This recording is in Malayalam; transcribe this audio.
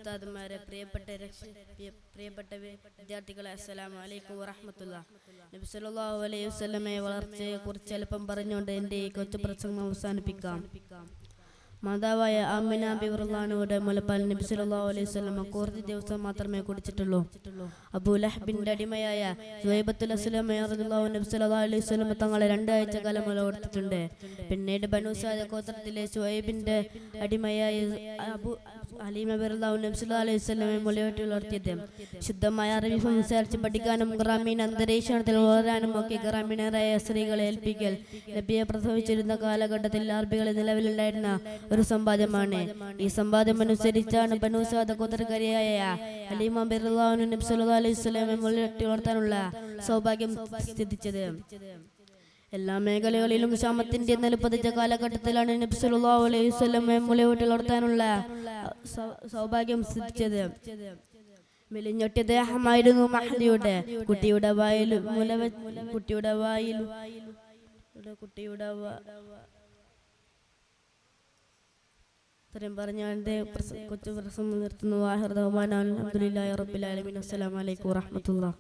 ഉസ്താദുമാരെ, പ്രിയപ്പെട്ട വിദ്യാർത്ഥികളെ, അസ്സലാമു അലൈക്കും വറഹ്മത്തുള്ളാഹി. നബി സല്ലല്ലാഹു അലൈഹി വസല്ലമയെ വളർച്ചയെ കുറിച്ച് അല്പം പറഞ്ഞുകൊണ്ട് എൻ്റെ ഈ കൊച്ചു പ്രസംഗം അവസാനിപ്പിക്കാം. മാതാവായ ആമിന ബിബി റളിയല്ലാഹുവിന്റെ മുലപ്പാൽ നബി സല്ലല്ലാഹു അലൈഹി വസല്ലം കുറച്ച് ദിവസം മാത്രമേ കുടിച്ചിട്ടുള്ളൂ. അബൂ ലഹബിന്റെ അടിമയായ സുഹൈബത്തുൽ അസ്ലമി റളിയല്ലാഹു അൻഹു നബി സല്ലല്ലാഹു അലൈഹി വസല്ലം തങ്ങളെ 2 ആഴ്ച കാലം മുല കൊടുത്തിട്ടുണ്ട്. പിന്നീട് ബനൂ സഅദ് ഗോത്രത്തിലെ സുഹൈബിന്റെ അടിമയായ അബൂ ഹലീമ റളിയല്ലാഹു അൻഹു നബി സല്ലല്ലാഹു അലൈഹി വസല്ലമയെ മുലയൂട്ടി വളർത്തിയത്. ശുദ്ധമായ അറബി സംസാരിച്ച് പഠിക്കാനും ഗ്രാമീണ അന്തരീക്ഷത്തിൽ വളരാനും ഒക്കെ ഗ്രാമീണരായ സ്ത്രീകളെ ഏൽപ്പിക്കൽ നബിയെ പ്രസവിച്ചിരുന്ന കാലഘട്ടത്തിൽ അറബികളിൽ നിലവിലുണ്ടായിരുന്ന ഒരു സമ്പാദ്യമാണ്. ഈ സമ്പാദ്യം അനുസരിച്ചാണ് ബനൂ സഅദ് ഗോത്രക്കാരിയായ ഹലീമ റളിയല്ലാഹു അൻഹ നബി സല്ലല്ലാഹു അലൈഹി വസല്ലമയെ മുലയൂട്ടി വളർത്താനുള്ള സൗഭാഗ്യം സിദ്ധിച്ചത്. എല്ലാ മേഖലകളിലും ക്ഷാമത്തിന്റെ നിലപ്പതിച്ച കാലഘട്ടത്തിലാണ് നബി സല്ലല്ലാഹു അലൈഹി വസല്ലമയെ മുലയൂട്ടി വളർത്താനുള്ള സൗഭാഗ്യം സിദ്ധിച്ചത്. മെലിഞ്ഞൊട്ടിയ ദേഹമായിരുന്നു മഹദിയുടെ. കുട്ടിയുടെ വായിൽ ഇത്രയും പറഞ്ഞാണ്ട് കൊച്ചു പ്രസംഗം നിർത്തുന്നു. അൽഹംദുലില്ലാഹി റബ്ബിൽ ആലമീൻ. അസ്സലാമു അലൈക്കും വറഹ്മത്തുള്ളാഹി.